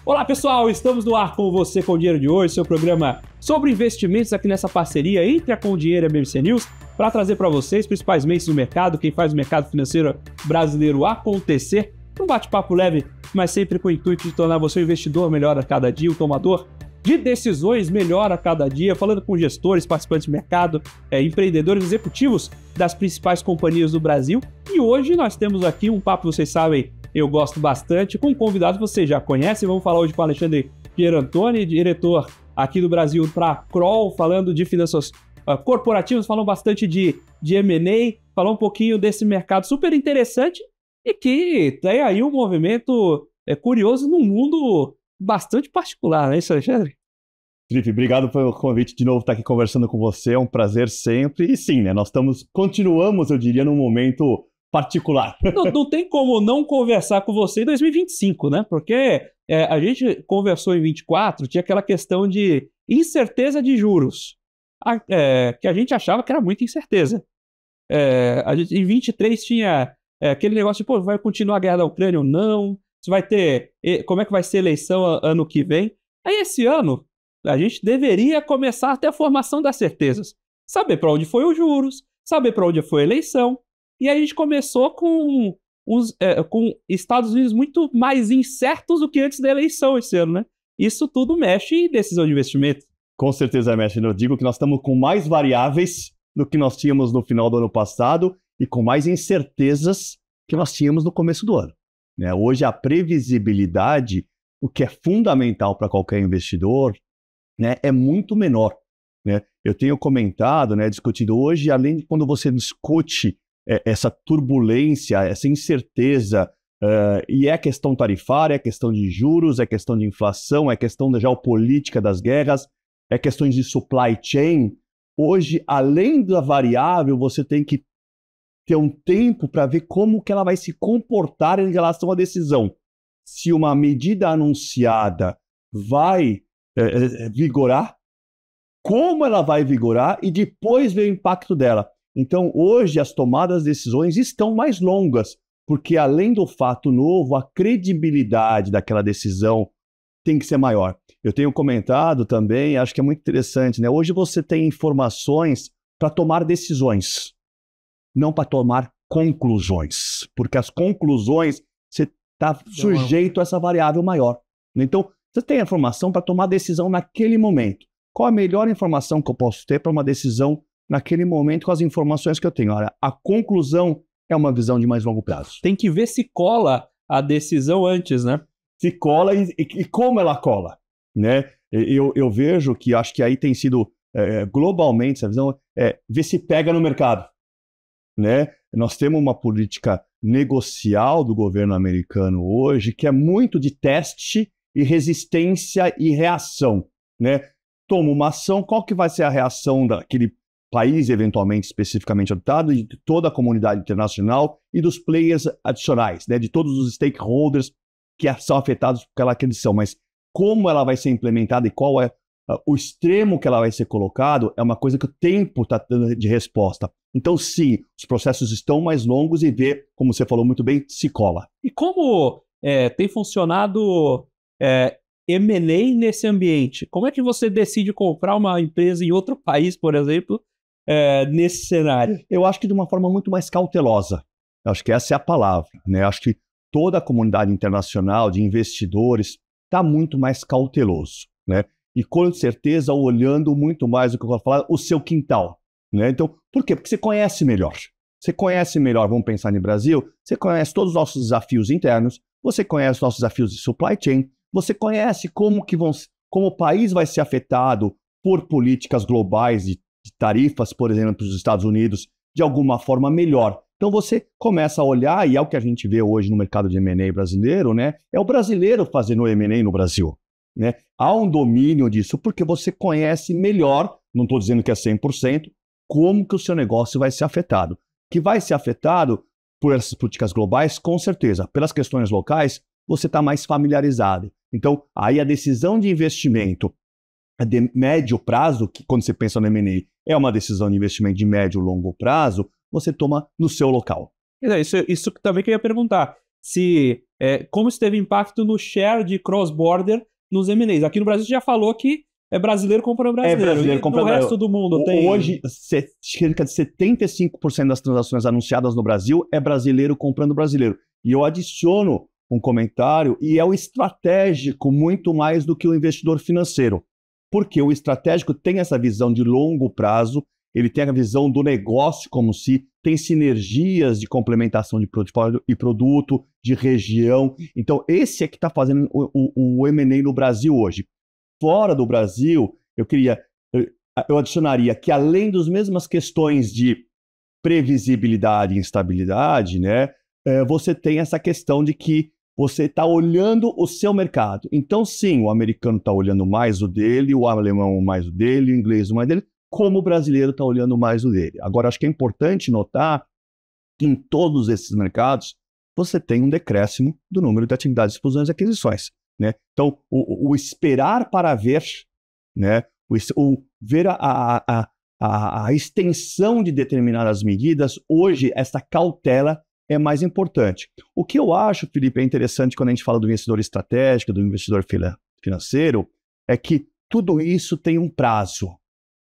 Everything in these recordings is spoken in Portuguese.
Olá pessoal, estamos no ar com você com o Dinheiro de Hoje, seu programa sobre investimentos aqui nessa parceria entre a Com Dinheiro e a BBC News, para trazer para vocês principais mentes do mercado, quem faz o mercado financeiro brasileiro acontecer, um bate-papo leve, mas sempre com o intuito de tornar você um investidor melhor a cada dia, um tomador de decisões melhor a cada dia, falando com gestores, participantes de mercado, empreendedores, executivos das principais companhias do Brasil. E hoje nós temos aqui um papo, vocês sabem, eu gosto bastante, com um convidado que vocês já conhecem. Vamos falar hoje com o Alexandre Pierantoni, diretor aqui do Brasil para a Kroll, falando de finanças corporativas, falando bastante de M&A, falando um pouquinho desse mercado super interessante e que tem aí um movimento curioso num mundo bastante particular, não é isso, Alexandre? Felipe, obrigado pelo convite de novo estar aqui conversando com você, é um prazer sempre. E sim, né, nós continuamos, eu diria, num momento particular. Não tem como não conversar com você em 2025, né? Porque a gente conversou em 24, tinha aquela questão de incerteza de juros, que a gente achava que era muita incerteza. Em 23 tinha aquele negócio de, pô, vai continuar a guerra da Ucrânia ou não? Se vai ter, como é que vai ser a eleição ano que vem? Aí esse ano, a gente deveria começar até a formação das certezas. Saber para onde foi os juros, saber para onde foi a eleição. E a gente começou com Estados Unidos muito mais incertos do que antes da eleição esse ano, né? Isso tudo mexe em decisão de investimento. Com certeza mexe. Eu digo que nós estamos com mais variáveis do que nós tínhamos no final do ano passado e com mais incertezas que nós tínhamos no começo do ano. Hoje a previsibilidade, o que é fundamental para qualquer investidor, é muito menor. Eu tenho comentado, discutido hoje, além de quando você discute essa turbulência, essa incerteza, e é questão tarifária, é questão de juros, é questão de inflação, é questão da geopolítica das guerras, é questões de supply chain. Hoje, além da variável, você tem que ter um tempo para ver como que ela vai se comportar em relação à decisão. Se uma medida anunciada vai vigorar, como ela vai vigorar e depois ver o impacto dela. Então, hoje, as tomadas de decisões estão mais longas, porque além do fato novo, a credibilidade daquela decisão tem que ser maior. Eu tenho comentado também, acho que é muito interessante, Hoje você tem informações para tomar decisões, não para tomar conclusões, porque as conclusões você está sujeito a essa variável maior. Então, você tem a informação para tomar decisão naquele momento. Qual a melhor informação que eu posso ter para uma decisão naquele momento com as informações que eu tenho? Olha, a conclusão é uma visão de mais longo prazo. Tem que ver se cola a decisão antes, né? Se cola e como ela cola, Eu vejo que acho que aí tem sido globalmente essa visão, ver se pega no mercado, Nós temos uma política negocial do governo americano hoje que é muito de teste e resistência e reação, Toma uma ação, qual que vai ser a reação daquele país eventualmente especificamente adotado, de toda a comunidade internacional e dos players adicionais, de todos os stakeholders que são afetados por aquela aquisição. Mas como ela vai ser implementada e qual é o extremo que ela vai ser colocado, é uma coisa que o tempo está dando de resposta. Então, sim, os processos estão mais longos e ver, como você falou muito bem, se cola. E como tem funcionado M&A nesse ambiente? Como é que você decide comprar uma empresa em outro país, por exemplo, nesse cenário? Eu acho que de uma forma muito mais cautelosa. Eu acho que essa é a palavra. Eu acho que toda a comunidade internacional de investidores está muito mais cauteloso. E com certeza olhando muito mais do que eu vou falar, o seu quintal. Então, por quê? Porque você conhece melhor. Você conhece melhor, vamos pensar no Brasil, você conhece todos os nossos desafios internos, você conhece os nossos desafios de supply chain, você conhece como o país vai ser afetado por políticas globais de tarifas, por exemplo, para os Estados Unidos, de alguma forma melhor. Então você começa a olhar, e é o que a gente vê hoje no mercado de M&A brasileiro, é o brasileiro fazendo M&A no Brasil. Há um domínio disso, porque você conhece melhor, não estou dizendo que é 100%, como que o seu negócio vai ser afetado. Que vai ser afetado por essas políticas globais, com certeza. Pelas questões locais, você está mais familiarizado. Então, aí a decisão de investimento de médio prazo, que quando você pensa no M&A, é uma decisão de investimento de médio e longo prazo, você toma no seu local. Isso também que eu ia perguntar. como isso teve impacto no share de cross-border nos M&As. Aqui no Brasil você já falou que é brasileiro comprando brasileiro. Brasileiro comprando no resto do mundo tem... Hoje, cerca de 75% das transações anunciadas no Brasil é brasileiro comprando brasileiro. E eu adiciono um comentário, e é o estratégico muito mais do que o investidor financeiro. Porque o estratégico tem essa visão de longo prazo, ele tem a visão do negócio como se tem sinergias de complementação de portfólio e produto, de região. Então, esse é que está fazendo o M&A no Brasil hoje. Fora do Brasil, eu adicionaria que, além das mesmas questões de previsibilidade e instabilidade, né, você tem essa questão de que você está olhando o seu mercado. Então, sim, o americano está olhando mais o dele, o alemão mais o dele, o inglês mais o dele, como o brasileiro está olhando mais o dele. Agora, acho que é importante notar que em todos esses mercados você tem um decréscimo do número de atividades de fusões e aquisições. Né? Então, o esperar para ver, né? Ver a extensão de determinadas medidas, hoje, essa cautela é mais importante. O que eu acho, Felipe, é interessante quando a gente fala do investidor estratégico, do investidor financeiro, é que tudo isso tem um prazo.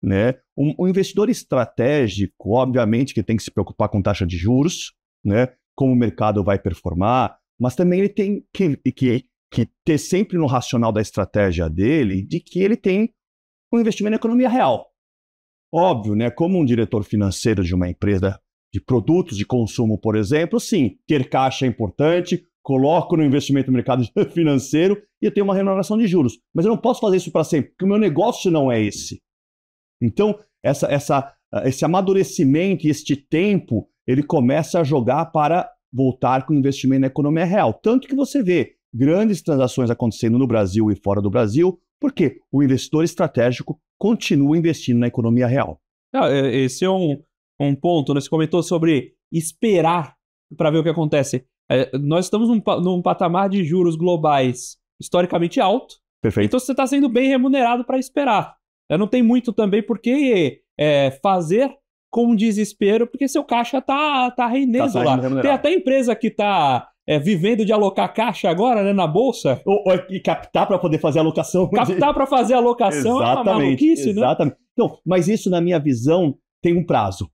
Né? Um investidor estratégico, obviamente, que tem que se preocupar com taxa de juros, né? Como o mercado vai performar, mas também ele tem que ter sempre no racional da estratégia dele de que ele tem um investimento na economia real. Óbvio, né? Como um diretor financeiro de uma empresa de produtos de consumo, por exemplo, sim, ter caixa é importante, coloco no investimento no mercado financeiro e eu tenho uma remuneração de juros. Mas eu não posso fazer isso para sempre, porque o meu negócio não é esse. Então, esse amadurecimento e este tempo, ele começa a jogar para voltar com o investimento na economia real. Tanto que você vê grandes transações acontecendo no Brasil e fora do Brasil, porque o investidor estratégico continua investindo na economia real. Esse é um ponto, né? Você comentou sobre esperar para ver o que acontece. Nós estamos num patamar de juros globais historicamente alto. Perfeito. Então você está sendo bem remunerado para esperar. Não tem muito também por que fazer com desespero, porque seu caixa está rendendo lá. Remunerado. Tem até empresa que está vivendo de alocar caixa agora, né, na bolsa. E captar para poder fazer a alocação. Captar para fazer a alocação é uma maluquice, exatamente. Né? Então, mas isso, na minha visão, tem um prazo.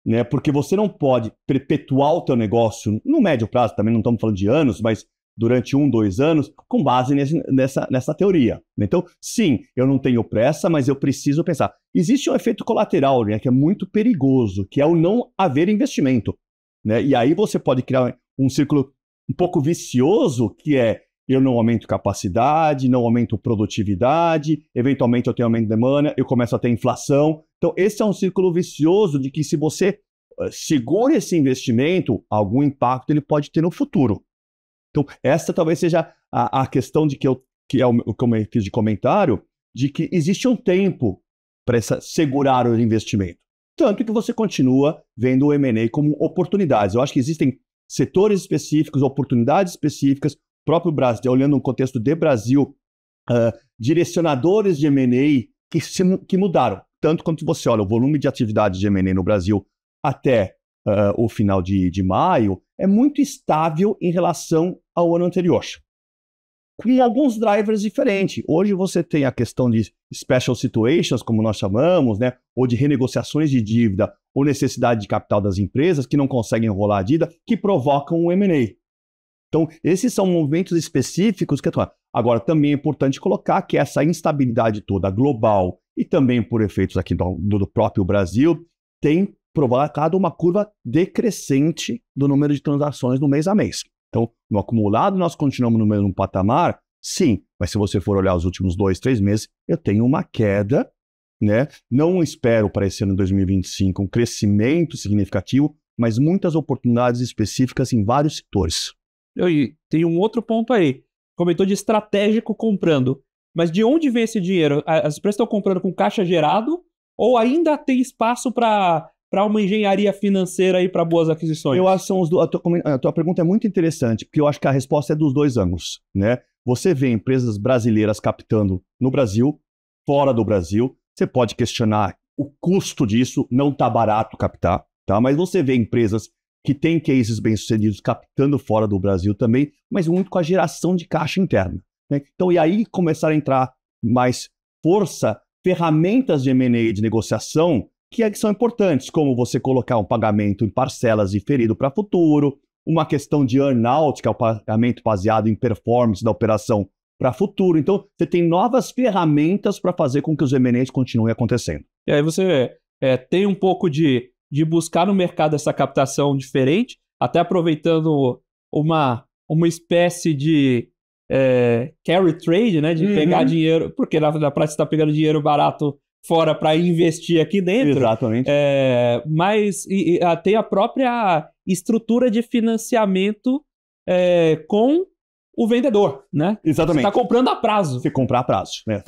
Né? Porque você não pode perpetuar o teu negócio no médio prazo, também não estamos falando de anos, mas durante 1, 2 anos, com base nessa teoria. Então, sim, eu não tenho pressa, mas eu preciso pensar. Existe um efeito colateral, né, que é muito perigoso, que é o não haver investimento. Né? E aí você pode criar um círculo um pouco vicioso, que é eu não aumento capacidade, não aumento produtividade, eventualmente eu tenho aumento de demanda, eu começo a ter inflação. Então, esse é um círculo vicioso de que se você segura esse investimento, algum impacto ele pode ter no futuro. Então, essa talvez seja a questão que é o que eu fiz de comentário, de que existe um tempo para segurar o investimento. Tanto que você continua vendo o M&A como oportunidades. Eu acho que existem setores específicos, oportunidades específicas, o próprio Brasil, olhando no contexto de Brasil, direcionadores de M&A que mudaram. Tanto quanto você olha o volume de atividade de M&A no Brasil até o final de maio, é muito estável em relação ao ano anterior. Com alguns drivers diferentes. Hoje você tem a questão de special situations, como nós chamamos, né? Ou de renegociações de dívida ou necessidade de capital das empresas que não conseguem enrolar a dívida, que provocam um M&A. Então, esses são movimentos específicos que atuam. Agora, também é importante colocar que essa instabilidade toda global e também por efeitos aqui do próprio Brasil tem provocado uma curva decrescente do número de transações no mês a mês. Então, no acumulado, nós continuamos no mesmo patamar, sim, mas se você for olhar os últimos 2, 3 meses, eu tenho uma queda, né? Não espero para esse ano de 2025 um crescimento significativo, mas muitas oportunidades específicas em vários setores. E tem um outro ponto aí. Comentou de estratégico comprando. Mas de onde vem esse dinheiro? As empresas estão comprando com caixa gerado ou ainda tem espaço para uma engenharia financeira aí para boas aquisições? Eu acho que a tua pergunta é muito interessante, porque eu acho que a resposta é dos dois ângulos, né? Você vê empresas brasileiras captando no Brasil, fora do Brasil. Você pode questionar o custo disso, não está barato captar, tá? Mas você vê empresas que tem cases bem-sucedidos captando fora do Brasil também, mas muito com a geração de caixa interna, né? Então, e aí começar a entrar mais força, ferramentas de M&A de negociação que são importantes, como você colocar um pagamento em parcelas diferido para futuro, uma questão de earn-out, que é o pagamento baseado em performance da operação para futuro. Então, você tem novas ferramentas para fazer com que os M&As continuem acontecendo. E aí você tem um pouco de buscar no mercado essa captação diferente, até aproveitando uma espécie de carry trade, né? De pegar dinheiro, porque na prática você está pegando dinheiro barato fora para investir aqui dentro. Exatamente. Mas tem a própria estrutura de financiamento com o vendedor, né? Exatamente. Você está comprando a prazo. Você comprar a prazo, né?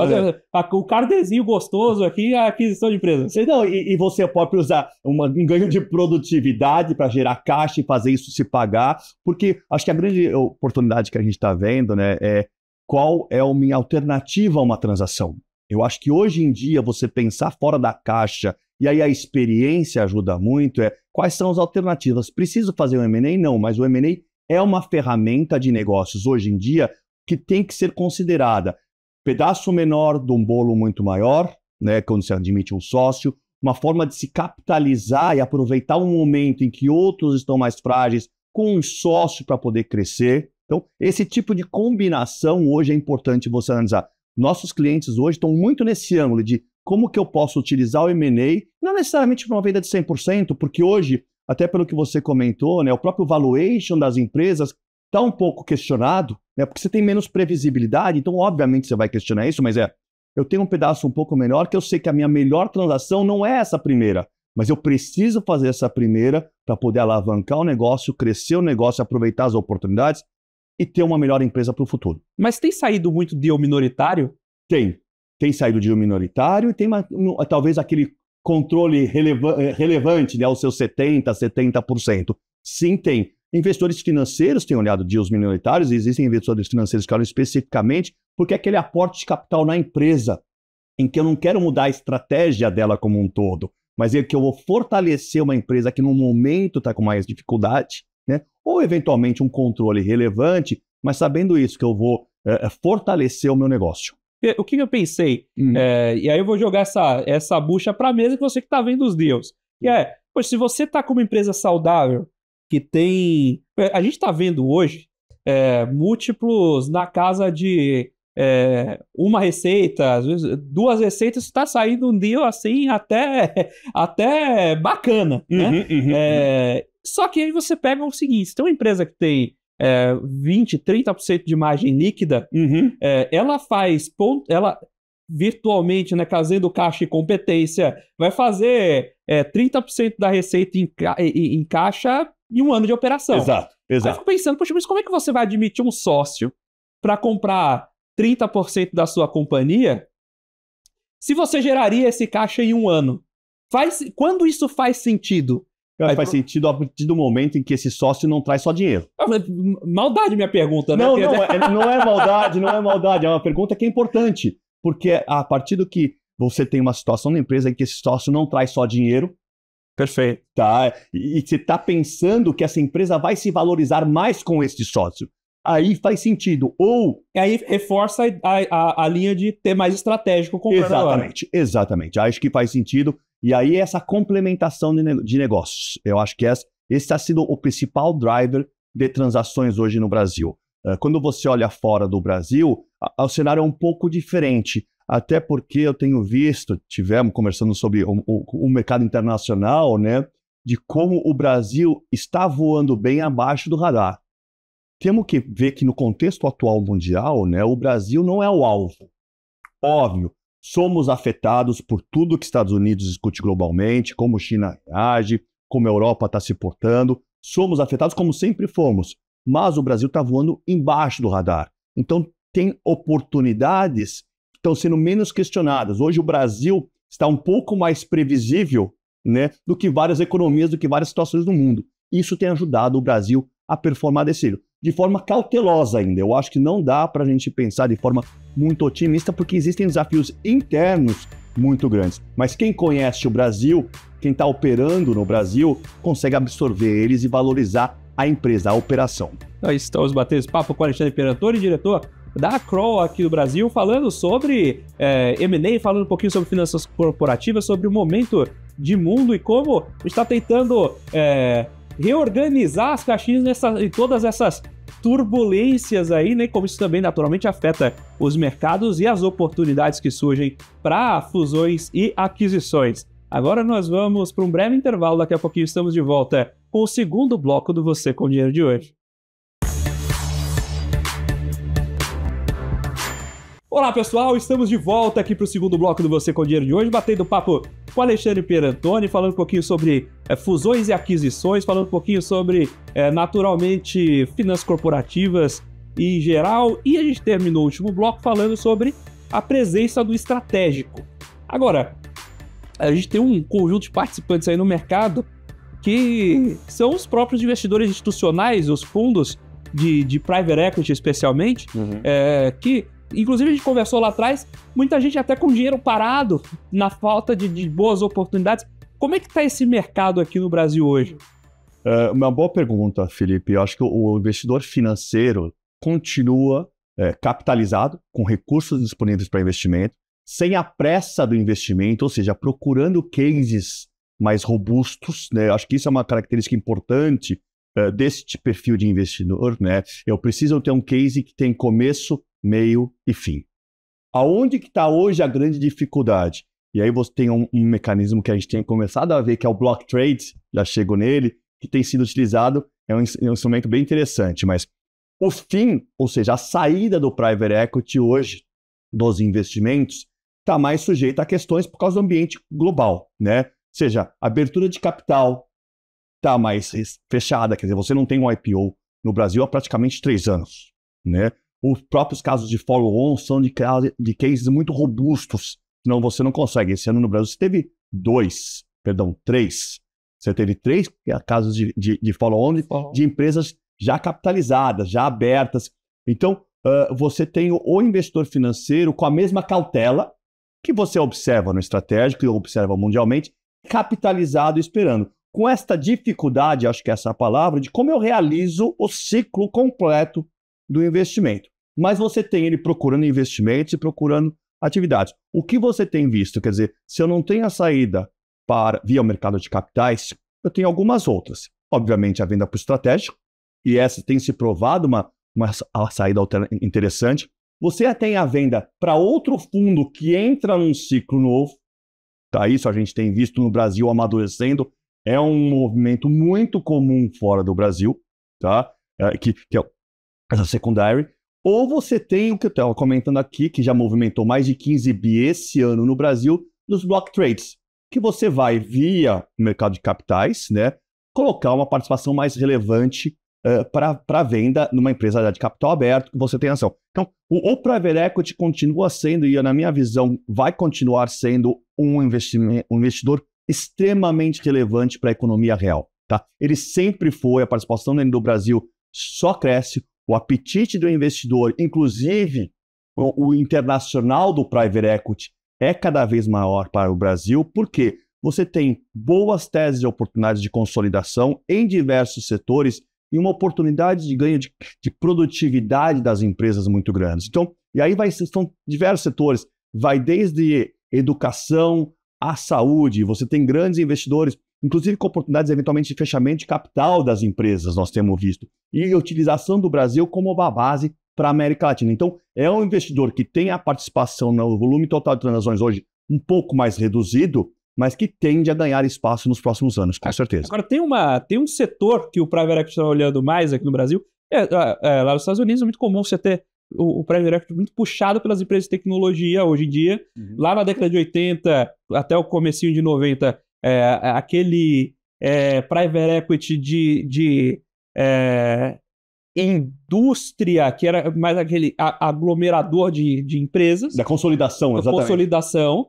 O cardezinho gostoso aqui é a aquisição de empresas. Não, e você pode usar um ganho de produtividade para gerar caixa e fazer isso se pagar, porque acho que a grande oportunidade que a gente está vendo, né, é qual é a minha alternativa a uma transação. Eu acho que hoje em dia você pensar fora da caixa, e aí a experiência ajuda muito, quais são as alternativas. Preciso fazer um M&A? Não, mas o M&A é uma ferramenta de negócios hoje em dia que tem que ser considerada. Pedaço menor de um bolo muito maior, né, quando você admite um sócio, uma forma de se capitalizar e aproveitar um momento em que outros estão mais frágeis com um sócio para poder crescer. Então, esse tipo de combinação hoje é importante você analisar. Nossos clientes hoje estão muito nesse ângulo de como que eu posso utilizar o M&A, não necessariamente para uma venda de 100%, porque hoje, até pelo que você comentou, né, o próprio valuation das empresas está um pouco questionado, né, porque você tem menos previsibilidade, então obviamente você vai questionar isso, mas eu tenho um pedaço um pouco menor que eu sei que a minha melhor transação não é essa primeira, mas eu preciso fazer essa primeira para poder alavancar o negócio, crescer o negócio, aproveitar as oportunidades e ter uma melhor empresa para o futuro. Mas tem saído muito deal minoritário? Tem saído deal minoritário e tem talvez aquele controle relevante, né, aos seus 70%, 70%. Sim, tem. Investidores financeiros têm olhado deals minoritários, e existem investidores financeiros que olham especificamente porque é aquele aporte de capital na empresa, em que eu não quero mudar a estratégia dela como um todo, mas é que eu vou fortalecer uma empresa que no momento está com mais dificuldade, né? Ou eventualmente um controle relevante, mas sabendo isso, que eu vou fortalecer o meu negócio. O que eu pensei, e aí eu vou jogar essa bucha para a mesa que você que está vendo os deals, pois se você está com uma empresa saudável, que tem... A gente está vendo hoje múltiplos na casa de uma receita, às vezes 2 receitas, está saindo um deal assim até bacana, né? Só que aí você pega o seguinte, se tem uma empresa que tem 20%, 30% de margem líquida, ela ela virtualmente, né, fazendo caixa e competência, vai fazer 30% da receita em caixa em um ano de operação. Exato. Aí eu fico pensando, poxa, mas como é que você vai admitir um sócio para comprar 30% da sua companhia se você geraria esse caixa em um ano? Quando isso faz sentido? Faz sentido a partir do momento em que esse sócio não traz só dinheiro. Maldade minha pergunta, né? Não é maldade, não é maldade. É uma pergunta que é importante. Porque a partir do que você tem uma situação na empresa em que esse sócio não traz só dinheiro, perfeito, tá? E você está pensando que essa empresa vai se valorizar mais com esse sócio. Aí faz sentido. Ou... aí reforça a linha de ter mais estratégico comprando. Exatamente. Acho que faz sentido. E aí essa complementação de negócios. Eu acho que esse está sendo o principal driver de transações hoje no Brasil. Quando você olha fora do Brasil, o cenário é um pouco diferente. Até porque eu tenho visto, tivemos conversando sobre o mercado internacional, né, de como o Brasil está voando bem abaixo do radar. Temos que ver que no contexto atual mundial, né, o Brasil não é o alvo. Óbvio, somos afetados por tudo que Estados Unidos discute globalmente, como China reage, como a Europa está se portando. Somos afetados como sempre fomos, mas o Brasil está voando embaixo do radar. Então, tem oportunidades que estão sendo menos questionadas. Hoje, o Brasil está um pouco mais previsível, né, do que várias economias, do que várias situações do mundo. Isso tem ajudado o Brasil a performar desse jeito, de forma cautelosa ainda. Eu acho que não dá para a gente pensar de forma muito otimista, porque existem desafios internos muito grandes. Mas quem conhece o Brasil, quem está operando no Brasil, consegue absorver eles e valorizar a empresa, a operação. Nós estamos batendo esse papo com o Alexandre Pierantoni, diretor da Kroll aqui no Brasil, falando sobre M&A, falando um pouquinho sobre finanças corporativas, sobre o momento de mundo e como está tentando reorganizar as caixinhas em todas essas turbulências aí, né? Como isso também naturalmente afeta os mercados e as oportunidades que surgem para fusões e aquisições. Agora nós vamos para um breve intervalo, daqui a pouquinho estamos de volta com o segundo bloco do Você com Dinheiro de hoje. Olá pessoal, estamos de volta aqui para o segundo bloco do Você com Dinheiro de hoje, batendo papo com Alexandre Pierantoni, falando um pouquinho sobre fusões e aquisições, falando um pouquinho sobre, naturalmente, finanças corporativas em geral, e a gente terminou o último bloco falando sobre a presença do estratégico. Agora, a gente tem um conjunto de participantes aí no mercado que são os próprios investidores institucionais, os fundos de private equity especialmente, que... Inclusive, a gente conversou lá atrás, muita gente até com dinheiro parado, na falta de boas oportunidades. Como é que está esse mercado aqui no Brasil hoje? Uma boa pergunta, Felipe. Eu acho que o investidor financeiro continua capitalizado, com recursos disponíveis para investimento, sem a pressa do investimento, ou seja, procurando cases mais robustos, né? Eu acho que isso é uma característica importante desse perfil de investidor, né? Eu preciso ter um case que tem começo, meio e fim. Aonde que está hoje a grande dificuldade? E aí você tem um mecanismo que a gente tem começado a ver, que é o block trade, já chego nele, que tem sido utilizado, é um instrumento bem interessante, mas o fim, ou seja, a saída do private equity hoje, dos investimentos, está mais sujeita a questões por causa do ambiente global, né? Ou seja, a abertura de capital está mais fechada, quer dizer, você não tem um IPO no Brasil há praticamente 3 anos, né? Os próprios casos de follow-on são de cases muito robustos, senão você não consegue. Esse ano no Brasil você teve 3. Você teve 3 casos de follow-on de empresas já capitalizadas, já abertas. Então, você tem o investidor financeiro com a mesma cautela que você observa no estratégico e observa mundialmente, capitalizado e esperando. Com esta dificuldade, acho que essa é a palavra, de como eu realizo o ciclo completo do investimento. Mas você tem ele procurando investimentos e procurando atividades. O que você tem visto? Quer dizer, se eu não tenho a saída via o mercado de capitais, eu tenho algumas outras. Obviamente, a venda para o estratégico, e essa tem se provado uma saída interessante. Você tem a venda para outro fundo que entra num ciclo novo. Tá? Isso a gente tem visto no Brasil amadurecendo. É um movimento muito comum fora do Brasil, tá? Que é essa secondary. Ou você tem o que eu estava comentando aqui, que já movimentou mais de 15 bi esse ano no Brasil, dos block trades, que você vai via o mercado de capitais, né, colocar uma participação mais relevante para venda numa empresa de capital aberto que você tem ação. Então, o private equity continua sendo, e na minha visão, vai continuar sendo um investidor extremamente relevante para a economia real. Tá? Ele sempre foi, a participação dele do Brasil só cresce, o apetite do investidor, inclusive o internacional do private equity, é cada vez maior para o Brasil, porque você tem boas teses de oportunidades de consolidação em diversos setores e uma oportunidade de ganho de produtividade das empresas muito grandes. Então, e aí são diversos setores, vai desde educação à saúde, você tem grandes investidores, inclusive com oportunidades eventualmente de fechamento de capital das empresas, nós temos visto, e a utilização do Brasil como uma base para a América Latina. Então, é um investidor que tem a participação no volume total de transações hoje um pouco mais reduzido, mas que tende a ganhar espaço nos próximos anos, com certeza. Agora, tem um setor que o private equity está olhando mais aqui no Brasil. Lá nos Estados Unidos é muito comum você ter o private equity muito puxado pelas empresas de tecnologia hoje em dia. Lá na década de 80 até o comecinho de 90, aquele private equity de indústria, que era mais aquele aglomerador de empresas. Da consolidação, exatamente. Da consolidação.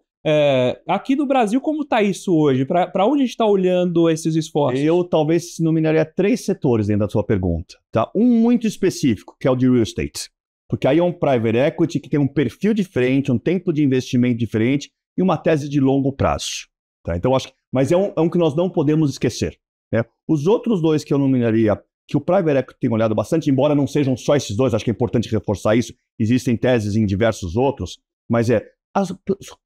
Aqui no Brasil, como está isso hoje? Para onde a gente está olhando esses esforços? Eu talvez nominaria 3 setores dentro da sua pergunta. Tá? Um muito específico, que é o de real estate. Porque aí é um private equity que tem um perfil diferente, um tempo de investimento diferente e uma tese de longo prazo. Tá? Então, acho que, mas é um que nós não podemos esquecer. Né? Os outros dois que eu nominaria, que o Private Equity tem olhado bastante, embora não sejam só esses dois, acho que é importante reforçar isso, existem teses em diversos outros, mas as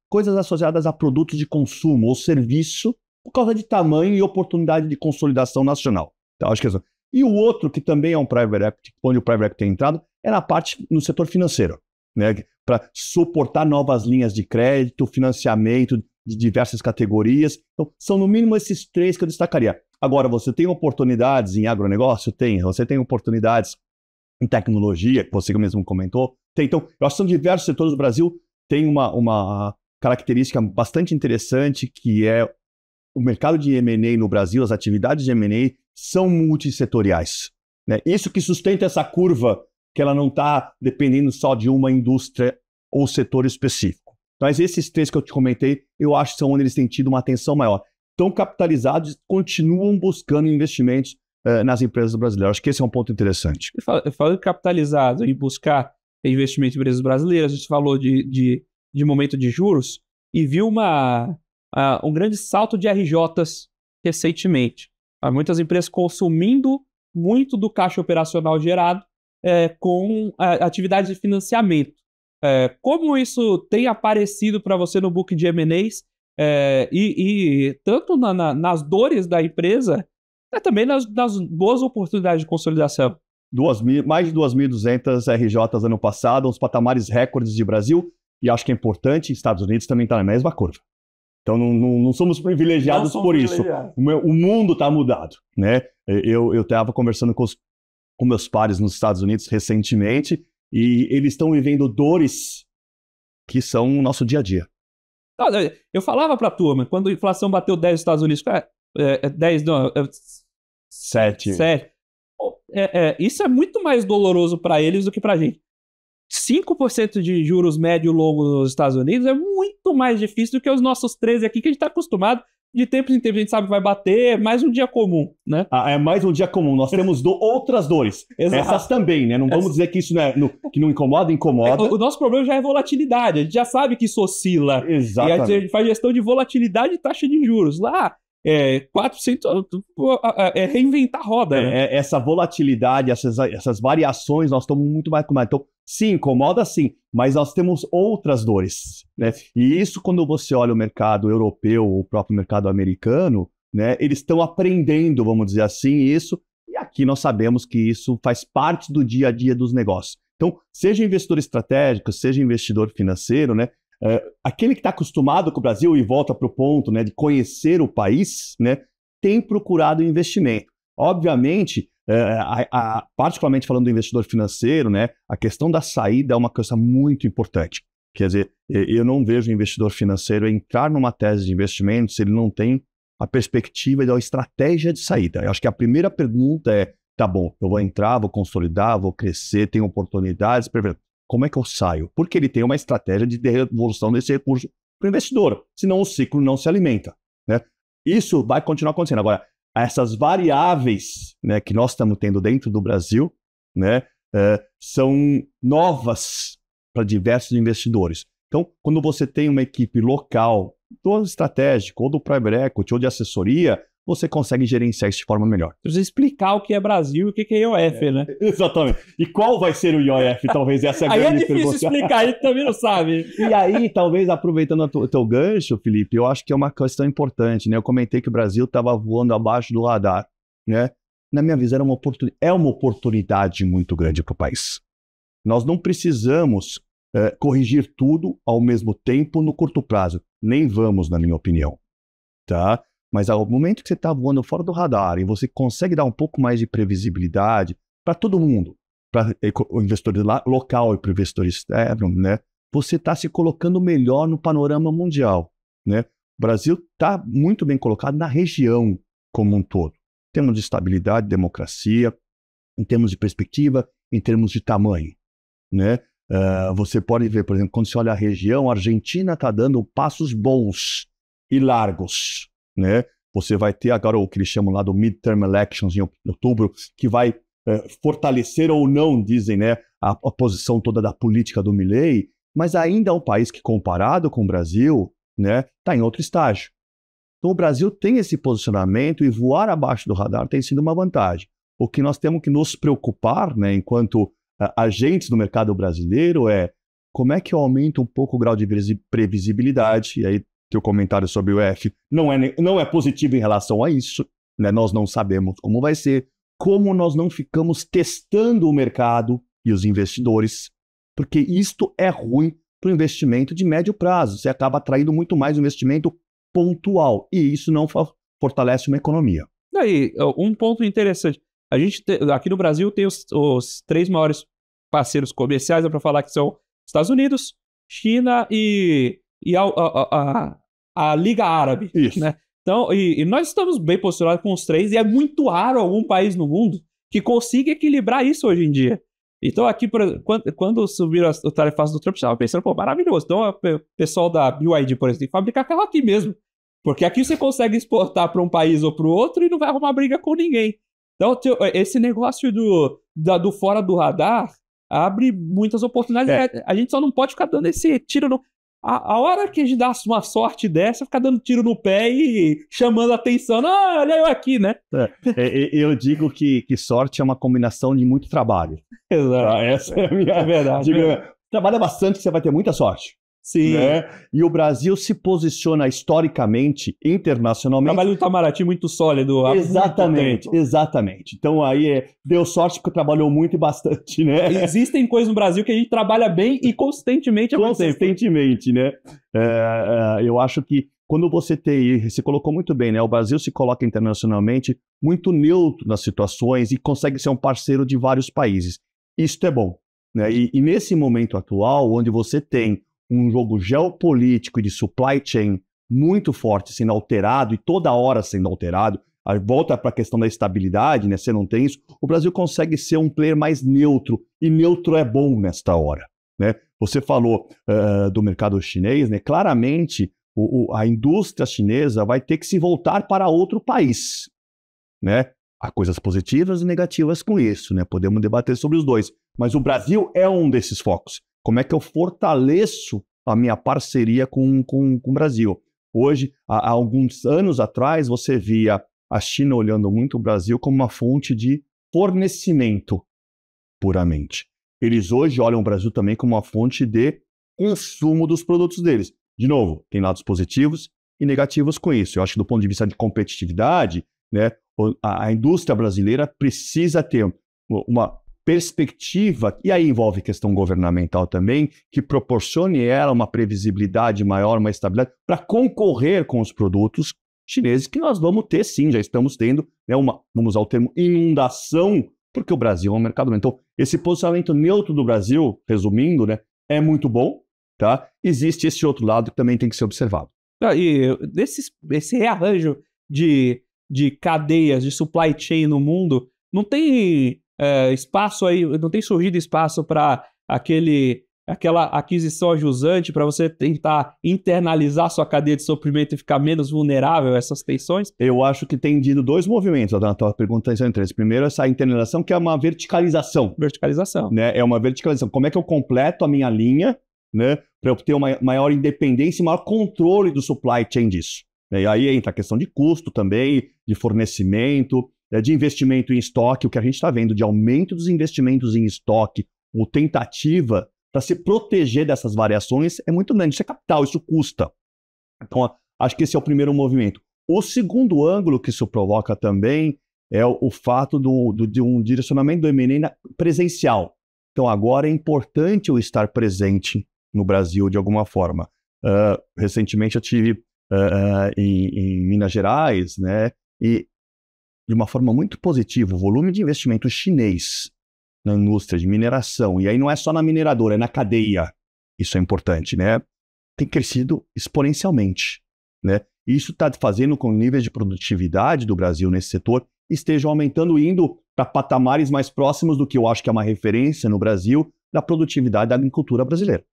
coisas associadas a produtos de consumo ou serviço por causa de tamanho e oportunidade de consolidação nacional. Então, acho que e o outro, que também é um Private Equity, onde o Private Equity tem entrado, é na parte no setor financeiro, né? Para suportar novas linhas de crédito, financiamento de diversas categorias. Então, são no mínimo esses três que eu destacaria. Agora, você tem oportunidades em agronegócio? Tem. Você tem oportunidades em tecnologia, que você mesmo comentou? Tem. Então, eu acho que são diversos setores do Brasil. Tem uma característica bastante interessante, que é o mercado de M&A no Brasil, as atividades de M&A são multissetoriais. Né? Isso que sustenta essa curva, que ela não está dependendo só de uma indústria ou setor específico. Mas esses três que eu te comentei, eu acho que são onde eles têm tido uma atenção maior. Estão capitalizados, continuam buscando investimentos nas empresas brasileiras. Acho que esse é um ponto interessante. Falando capitalizado em buscar investimento em empresas brasileiras, a gente falou de momento de juros e viu um grande salto de RJs recentemente. Há muitas empresas consumindo muito do caixa operacional gerado com atividades de financiamento. Como isso tem aparecido para você no book de M&As e tanto nas dores da empresa, também nas boas oportunidades de consolidação? Mais de 2.200 RJs ano passado, os patamares recordes de Brasil, e acho que é importante, Estados Unidos também está na mesma curva. Então não somos privilegiados por isso. O mundo está mudado. Né? Eu estava conversando com meus pares nos Estados Unidos recentemente e eles estão vivendo dores que são o nosso dia a dia. Eu falava para a turma, quando a inflação bateu 10 nos Estados Unidos, 10 não, 7. Isso é muito mais doloroso para eles do que para a gente. 5% de juros médio e longo nos Estados Unidos é muito mais difícil do que os nossos 13 aqui, que a gente está acostumado. De tempos em tempos a gente sabe que vai bater, mais um dia comum, né? É mais um dia comum. Nós temos outras dores. Exato. Essas também, né? Não vamos dizer que isso que não incomoda. O nosso problema já é volatilidade. A gente já sabe que isso oscila. Exatamente. E a gente faz gestão de volatilidade e taxa de juros. Lá, 4% é reinventar a roda. Né? Essa volatilidade, essas variações, nós estamos muito mais acostumados. Então, sim, incomoda sim, mas nós temos outras dores. Né? E isso, quando você olha o mercado europeu, o próprio mercado americano, né, eles estão aprendendo, vamos dizer assim, isso. E aqui nós sabemos que isso faz parte do dia a dia dos negócios. Então, seja investidor estratégico, seja investidor financeiro, né? Aquele que está acostumado com o Brasil e volta para o ponto, né, de conhecer o país, né, tem procurado investimento. Obviamente, particularmente falando do investidor financeiro, né, a questão da saída é uma coisa muito importante. Quer dizer, eu não vejo o investidor financeiro entrar numa tese de investimento se ele não tem a perspectiva da estratégia de saída. Eu acho que a primeira pergunta tá bom, eu vou entrar, vou consolidar, vou crescer, tenho oportunidades, como é que eu saio? Porque ele tem uma estratégia de devolução desse recurso para o investidor, senão o ciclo não se alimenta. Né? Isso vai continuar acontecendo. Agora, essas variáveis, né, que nós estamos tendo dentro do Brasil, né, são novas para diversos investidores. Então, quando você tem uma equipe local, do estratégico, ou do private equity, ou de assessoria, você consegue gerenciar isso de forma melhor. Precisa explicar o que é Brasil e o que é IOF, né? Exatamente. E qual vai ser o IOF? Talvez essa é a grande pergunta. Aí é difícil explicar, ele também não sabe. E aí, talvez, aproveitando o teu gancho, Felipe, eu acho que é uma questão importante, né? Eu comentei que o Brasil estava voando abaixo do radar, né? Na minha visão, é uma oportunidade muito grande para o país. Nós não precisamos corrigir tudo ao mesmo tempo no curto prazo. Nem vamos, na minha opinião. Tá? Mas ao momento que você está voando fora do radar e você consegue dar um pouco mais de previsibilidade para todo mundo, para o investidor local e para o investidor externo, né? Você está se colocando melhor no panorama mundial. Né? O Brasil está muito bem colocado na região como um todo. Em termos de estabilidade, democracia, em termos de perspectiva, em termos de tamanho. Né? Você pode ver, por exemplo, quando você olha a região, a Argentina está dando passos bons e largos. Né? Você vai ter agora o que eles chamam lá do midterm elections em outubro, que vai fortalecer ou não, dizem, né, a posição toda da política do Milei, mas ainda é um país que, comparado com o Brasil, né, está em outro estágio. Então o Brasil tem esse posicionamento e voar abaixo do radar tem sido uma vantagem. O que nós temos que nos preocupar, né, enquanto agentes do mercado brasileiro, é como é que eu aumento um pouco o grau de previsibilidade. E aí, teu comentário sobre o F não é positivo em relação a isso, né? Nós não sabemos como vai ser, como nós não ficamos testando o mercado e os investidores, porque isto é ruim para o investimento de médio prazo. Você acaba atraindo muito mais investimento pontual, e isso não fortalece uma economia. Daí, um ponto interessante. A gente aqui no Brasil tem os 3 maiores parceiros comerciais, para falar que são Estados Unidos, China e a Liga Árabe. Isso. Né? Então, e nós estamos bem posicionados com os 3, e é muito raro algum país no mundo que consiga equilibrar isso hoje em dia. Então, aqui, quando subiram o tarifaço do Trump, eu estava pensando, pô, maravilhoso. Então, o pessoal da BYD, por exemplo, tem que fabricar carro aqui mesmo. Porque aqui você consegue exportar para um país ou para o outro e não vai arrumar briga com ninguém. Então, esse negócio do fora do radar abre muitas oportunidades. A gente só não pode ficar dando esse tiro no... A hora que a gente dá uma sorte dessa, ficar dando tiro no pé e chamando a atenção. Ah, olha eu aqui, né? Eu digo que sorte é uma combinação de muito trabalho. Exato. Essa é a minha... É verdade. Trabalha bastante que você vai ter muita sorte. Sim. Né? E o Brasil se posiciona historicamente, internacionalmente... Trabalho do Itamaraty muito sólido. Exatamente. Então aí deu sorte porque trabalhou muito e bastante, né? Existem coisas no Brasil que a gente trabalha bem e consistentemente. Né? Eu acho que quando você colocou muito bem, né? O Brasil se coloca internacionalmente muito neutro nas situações e consegue ser um parceiro de vários países. Isso é bom, né? E nesse momento atual, onde você tem um jogo geopolítico e de supply chain muito forte, sendo alterado e toda hora sendo alterado, aí volta para a questão da estabilidade, né? Você não tem isso, o Brasil consegue ser um player mais neutro, e neutro é bom nesta hora, né? Você falou do mercado chinês, né? Claramente a indústria chinesa vai ter que se voltar para outro país, né? Há coisas positivas e negativas com isso, né? Podemos debater sobre os dois, mas o Brasil é um desses focos. Como é que eu fortaleço a minha parceria com o Brasil? Hoje, há alguns anos atrás, você via a China olhando muito o Brasil como uma fonte de fornecimento, puramente. Eles hoje olham o Brasil também como uma fonte de consumo dos produtos deles. De novo, tem lados positivos e negativos com isso. Eu acho que do ponto de vista de competitividade, né, a indústria brasileira precisa ter uma perspectiva, e aí envolve questão governamental também, que proporcione ela uma previsibilidade maior, uma estabilidade, para concorrer com os produtos chineses, que nós vamos ter sim, já estamos tendo, né, vamos usar o termo inundação, porque o Brasil é um mercado. Então, esse posicionamento neutro do Brasil, resumindo, né, é muito bom, tá? Existe esse outro lado que também tem que ser observado. E esse rearranjo de cadeias, de supply chain no mundo, não tem... espaço aí, não tem surgido espaço para aquela aquisição ajusante para você tentar internalizar sua cadeia de suprimento e ficar menos vulnerável a essas tensões? Eu acho que tem tido dois movimentos, na tua pergunta entre eles. Primeiro, essa internalização, que é uma verticalização. Né? É uma verticalização. Como é que eu completo a minha linha, né, para eu ter uma maior independência e maior controle do supply chain disso? E aí entra a questão de custo também, de fornecimento, de investimento em estoque. O que a gente está vendo de aumento dos investimentos em estoque, ou tentativa para se proteger dessas variações, é muito grande. Isso é capital, isso custa. Então, acho que esse é o primeiro movimento. O segundo ângulo que isso provoca também é o fato de um direcionamento do M&A presencial. Então, agora é importante eu estar presente no Brasil de alguma forma. Recentemente eu estive em Minas Gerais, né, e de uma forma muito positiva, o volume de investimento chinês na indústria de mineração, e aí não é só na mineradora, é na cadeia, isso é importante, né? Tem crescido exponencialmente, né? E isso está fazendo com que os níveis de produtividade do Brasil nesse setor estejam aumentando, indo para patamares mais próximos do que eu acho que é uma referência no Brasil da produtividade da agricultura brasileira.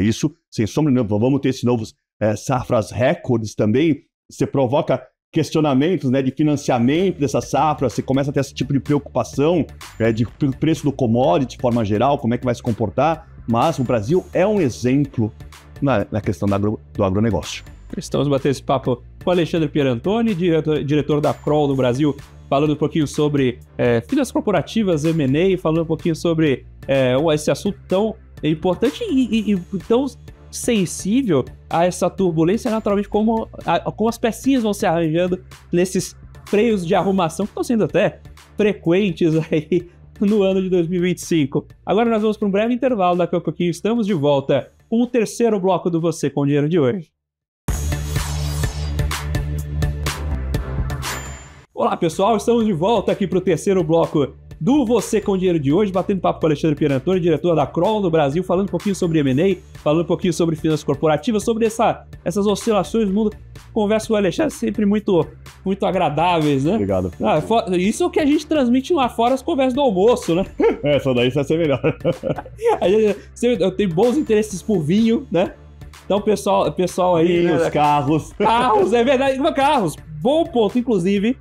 Isso, sem sombra de dúvida, vamos ter esses novos safras recordes também. Você provoca questionamentos, né, de financiamento dessa safra, você começa a ter esse tipo de preocupação de preço do commodity de forma geral, como é que vai se comportar, mas o Brasil é um exemplo na questão do agronegócio. Estamos batendo esse papo com o Alexandre Pierantoni, diretor da Kroll no Brasil, falando um pouquinho sobre finanças corporativas, M&A, falando um pouquinho sobre esse assunto tão importante e tão sensível a essa turbulência, naturalmente, como as pecinhas vão se arranjando nesses freios de arrumação que estão sendo até frequentes aí no ano de 2025. Agora nós vamos para um breve intervalo, daqui a pouquinho estamos de volta com o terceiro bloco do Você com Dinheiro de hoje. Olá pessoal, estamos de volta aqui para o terceiro bloco do Você com Dinheiro de hoje, batendo papo com o Alexandre Pierantoni, diretor da Kroll no Brasil, falando um pouquinho sobre M&A, falando um pouquinho sobre finanças corporativas, sobre essas oscilações do mundo. Conversa com o Alexandre sempre muito agradáveis, né? Obrigado. Isso é o que a gente transmite lá fora, as conversas do almoço, né? Só daí vai ser melhor. Eu tenho bons interesses por vinho, né? Então, pessoal aí... Vinhos, carros. Carros, é verdade. Carros, bom ponto. Inclusive,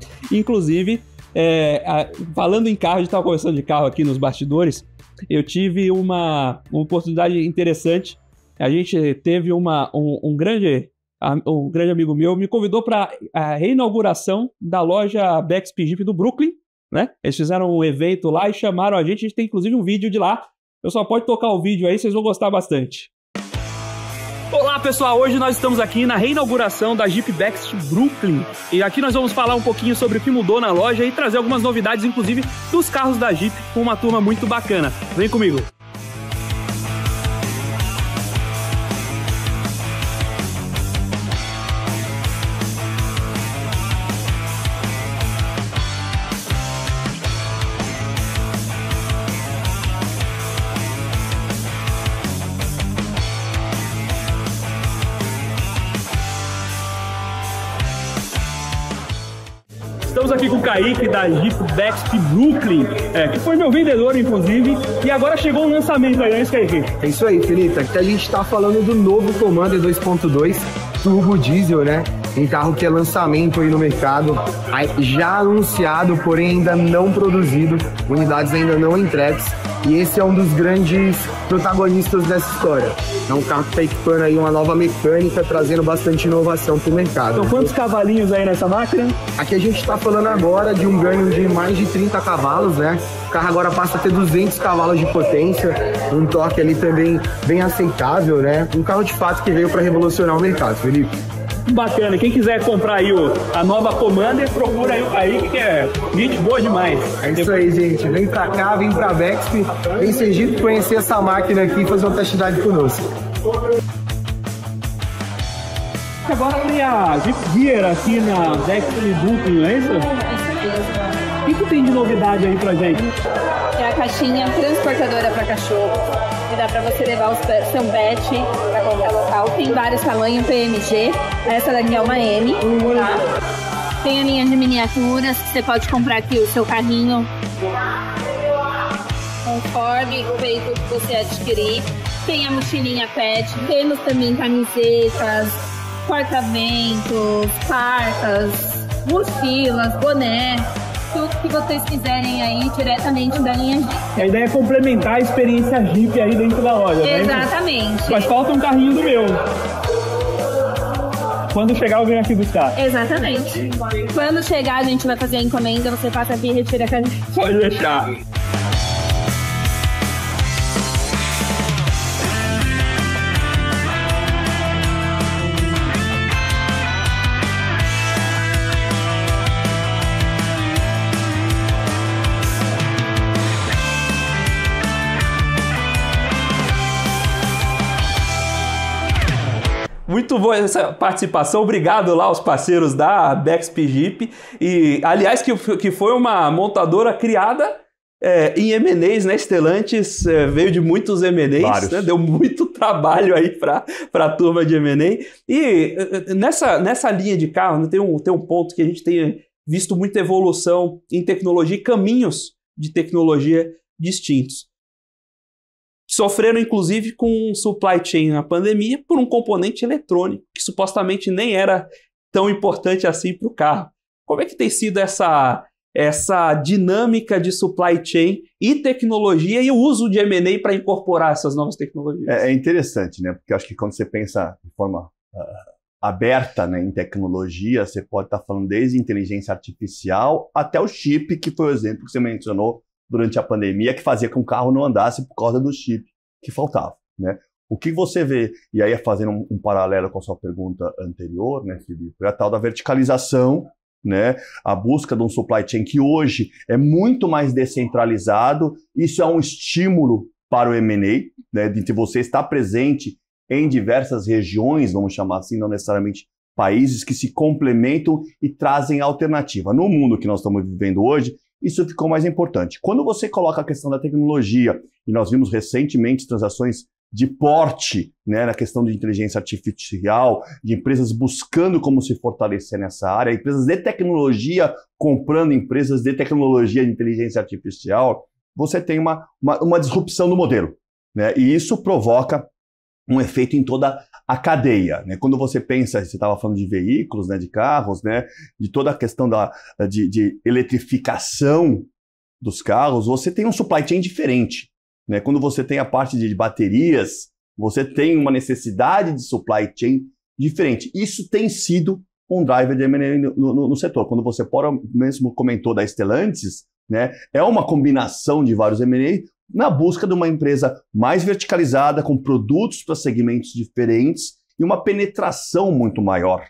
falando em carro, a gente estava conversando de carro aqui nos bastidores, eu tive uma oportunidade interessante. A gente teve um grande amigo meu me convidou para a reinauguração da loja Bexp Jeep do Brooklyn, né? Eles fizeram um evento lá e chamaram a gente tem inclusive um vídeo de lá. Eu só pode tocar o vídeo aí, vocês vão gostar bastante. Olá pessoal, hoje nós estamos aqui na reinauguração da Jeep Bexp Brooklyn e aqui nós vamos falar um pouquinho sobre o que mudou na loja e trazer algumas novidades, inclusive dos carros da Jeep, com uma turma muito bacana. Vem comigo! Estamos aqui com o Kaique da Jeep Bexp Brooklyn, que foi meu vendedor, inclusive, e agora chegou um lançamento aí, não é isso, Kaique? É isso aí, Felipe. Aqui a gente está falando do novo Commander 2.2 Turbo Diesel, né? Um carro que é lançamento aí no mercado, já anunciado, porém ainda não produzido, unidades ainda não entregues. E esse é um dos grandes protagonistas dessa história. É um carro que está equipando aí uma nova mecânica, trazendo bastante inovação para o mercado. Então, quantos cavalinhos aí nessa máquina? Aqui a gente está falando agora de um ganho de mais de 30 cavalos, né? O carro agora passa a ter 200 cavalos de potência, um torque ali também bem aceitável, né? Um carro de fato que veio para revolucionar o mercado, Felipe. Bacana, quem quiser comprar aí a nova Commander, procura aí o Kaique, que é gente boa demais. É isso aí, gente. Vem pra cá, vem pra Bexp, vem Sergipe conhecer essa máquina aqui e fazer uma test drive conosco. Agora tem a Jeep Gear aqui na Bexp Brooklyn, não é isso? O que tem de novidade aí pra gente? É a caixinha transportadora para cachorro. Que dá para você levar seu pet para qualquer local. Tem vários tamanhos, PMG. Essa daqui é uma M, tá? Tem a linha de miniaturas, que você pode comprar aqui o seu carrinho conforme o veículo que você adquirir. Tem a mochilinha pet. Temos também camisetas, porta-ventos, cartas, mochilas, boné. Tudo que vocês quiserem aí diretamente da linha Jeep. A ideia é complementar a experiência Jeep aí dentro da loja, né? Exatamente. Mas falta um carrinho do meu. Quando chegar eu venho aqui buscar. Exatamente. Quando chegar a gente vai fazer a encomenda, você passa aqui e retira a caixinha. Pode deixar. Muito boa essa participação, obrigado lá aos parceiros da Bexp Jeep, e aliás que foi uma montadora criada em M&As, né? Stellantis veio de muitos M&As, né? Deu muito trabalho aí para a turma de M&A, e nessa linha de carro, né, tem um ponto que a gente tem visto muita evolução em tecnologia e caminhos de tecnologia distintos. Sofreram, inclusive, com supply chain na pandemia por um componente eletrônico, que supostamente nem era tão importante assim para o carro. Como é que tem sido essa essa dinâmica de supply chain e tecnologia e o uso de M&A para incorporar essas novas tecnologias. É interessante, né? Porque eu acho que quando você pensa de forma aberta, né, em tecnologia, você pode estar falando desde inteligência artificial até o chip, que foi o exemplo que você mencionou durante a pandemia, que fazia com que o carro não andasse por causa do chip que faltava, né? O que você vê, e aí fazendo um paralelo com a sua pergunta anterior, né, Felipe, é a tal da verticalização, né, a busca de um supply chain que hoje é muito mais descentralizado. Isso é um estímulo para o M&A, né, de você estar presente em diversas regiões, vamos chamar assim, não necessariamente países, que se complementam e trazem alternativa. No mundo que nós estamos vivendo hoje, isso ficou mais importante. Quando você coloca a questão da tecnologia, e nós vimos recentemente transações de porte, né, na questão de inteligência artificial, de empresas buscando como se fortalecer nessa área, empresas de tecnologia comprando empresas de tecnologia de inteligência artificial, você tem uma disrupção do modelo, né, e isso provoca um efeito em toda a cadeia, né? Quando você pensa, você estava falando de veículos, né, de carros, né, de toda a questão de eletrificação dos carros, você tem um supply chain diferente, né? Quando você tem a parte de baterias, você tem uma necessidade de supply chain diferente. Isso tem sido um driver de M&A no setor. Quando você mesmo comentou da Stellantis, né, é uma combinação de vários M&A na busca de uma empresa mais verticalizada, com produtos para segmentos diferentes e uma penetração muito maior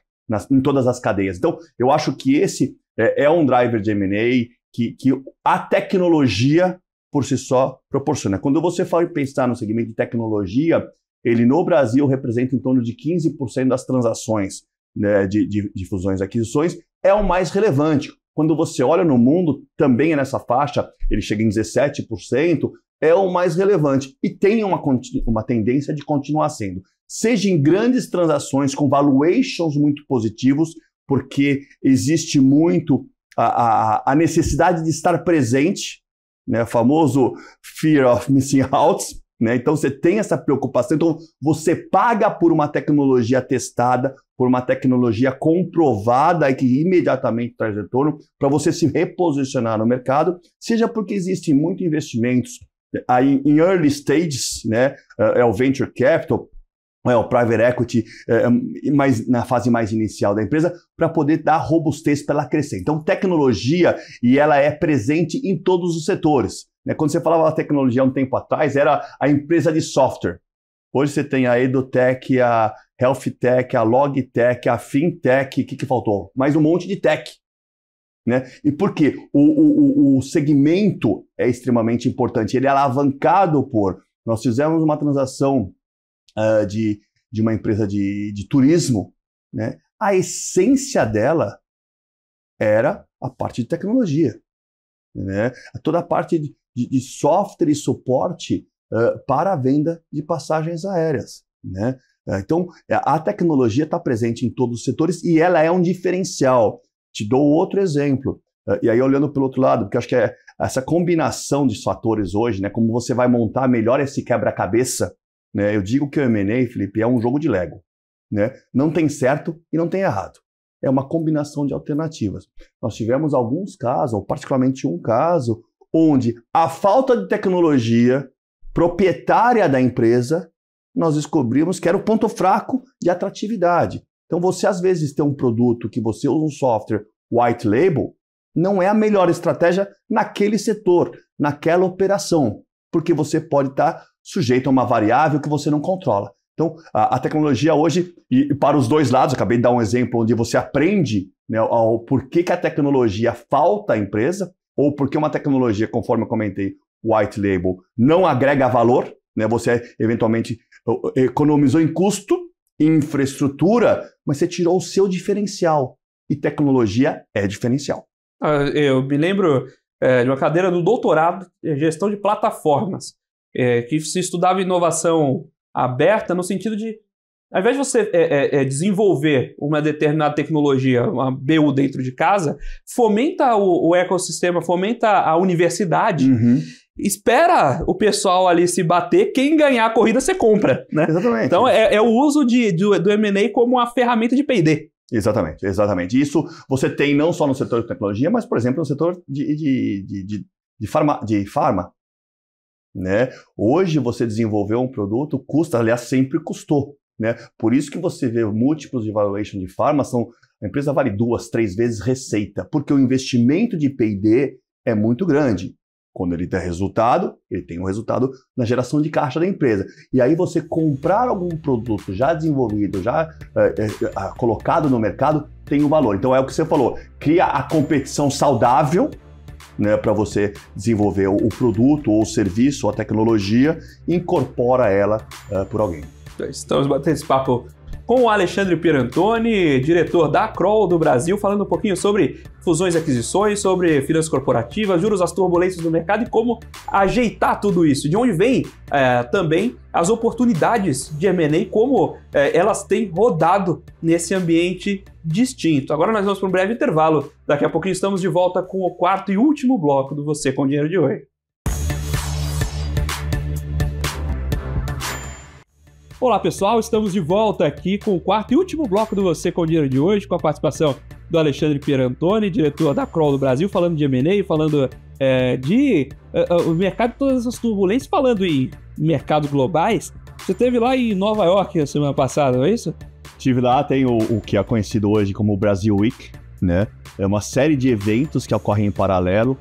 em todas as cadeias. Então, eu acho que esse é um driver de M&A que a tecnologia por si só proporciona. Quando você fala pensar no segmento de tecnologia, ele no Brasil representa em torno de 15% das transações, né, de fusões e aquisições, é o mais relevante. Quando você olha no mundo, também é nessa faixa, ele chega em 17%, é o mais relevante e tem uma tendência de continuar sendo. Seja em grandes transações com valuations muito positivos, porque existe muito a necessidade de estar presente, né, o famoso fear of missing out, né? Então você tem essa preocupação, então você paga por uma tecnologia testada, por uma tecnologia comprovada e que imediatamente traz retorno para você se reposicionar no mercado, seja porque existem muitos investimentos aí em early stages, né? É o venture capital, é o private equity, mas na fase mais inicial da empresa, para poder dar robustez para ela crescer. Então, tecnologia, e ela é presente em todos os setores, né? Quando você falava da tecnologia há um tempo atrás, era a empresa de software. Hoje você tem a EduTech, a HealthTech, a LogTech, a FinTech, o que faltou? Mais um monte de tech, né? E por quê? O segmento é extremamente importante, ele é alavancado por... Nós fizemos uma transação de uma empresa de turismo, né? A essência dela era a parte de tecnologia, né? Toda a parte de software e suporte para a venda de passagens aéreas, né? Então, a tecnologia está presente em todos os setores e ela é um diferencial. Te dou outro exemplo, e aí olhando pelo outro lado, porque eu acho que essa combinação de fatores hoje, né, como você vai montar melhor esse quebra-cabeça, né, eu digo que o M&A, Felipe, é um jogo de Lego, né? Não tem certo e não tem errado. É uma combinação de alternativas. Nós tivemos alguns casos, ou particularmente um caso, onde a falta de tecnologia proprietária da empresa, nós descobrimos que era o ponto fraco de atratividade. Então, você às vezes tem um produto que você usa um software white label, não é a melhor estratégia naquele setor, naquela operação, porque você pode estar sujeito a uma variável que você não controla. Então, a tecnologia hoje, e para os dois lados, acabei de dar um exemplo onde você aprende, né, o porquê que a tecnologia falta à empresa, ou porque uma tecnologia, conforme eu comentei, white label, não agrega valor, né, você eventualmente economizou em custo, em infraestrutura, mas você tirou o seu diferencial. E tecnologia é diferencial. Eu me lembro de uma cadeira do doutorado em gestão de plataformas, que se estudava inovação aberta no sentido de, ao invés de você desenvolver uma determinada tecnologia, uma BU dentro de casa, fomenta o ecossistema, fomenta a universidade, espera o pessoal ali se bater, quem ganhar a corrida você compra, né? Exatamente. Então é o uso do M&A como uma ferramenta de P&D. Exatamente, exatamente. Isso você tem não só no setor de tecnologia, mas, por exemplo, no setor de farma, né? Hoje você desenvolver um produto custa, aliás, sempre custou, né? Por isso que você vê múltiplos de valuation de farma, a empresa vale 2, 3 vezes receita, porque o investimento de P&D é muito grande. Quando ele tem resultado, ele tem um resultado na geração de caixa da empresa. E aí você comprar algum produto já desenvolvido, já colocado no mercado, tem um valor. Então é o que você falou, cria a competição saudável, né, para você desenvolver o produto, ou o serviço, ou a tecnologia, e incorpora ela por alguém. Estamos batendo esse papo com o Alexandre Pierantoni, diretor da Kroll do Brasil, falando um pouquinho sobre fusões e aquisições, sobre finanças corporativas, juros, as turbulências do mercado e como ajeitar tudo isso. De onde vem também as oportunidades de M&A, como elas têm rodado nesse ambiente distinto. Agora nós vamos para um breve intervalo. Daqui a pouquinho estamos de volta com o quarto e último bloco do Você com Dinheiro de hoje. Olá pessoal, estamos de volta aqui com o quarto e último bloco do Você com Dinheiro de hoje, com a participação do Alexandre Pierantoni, diretor da Kroll do Brasil, falando de M&A, falando o mercado de todas as turbulências, falando em mercados globais. Você esteve lá em Nova York na semana passada, não é isso? Estive lá, tem o que é conhecido hoje como o Brasil Week, né? É uma série de eventos que ocorrem em paralelo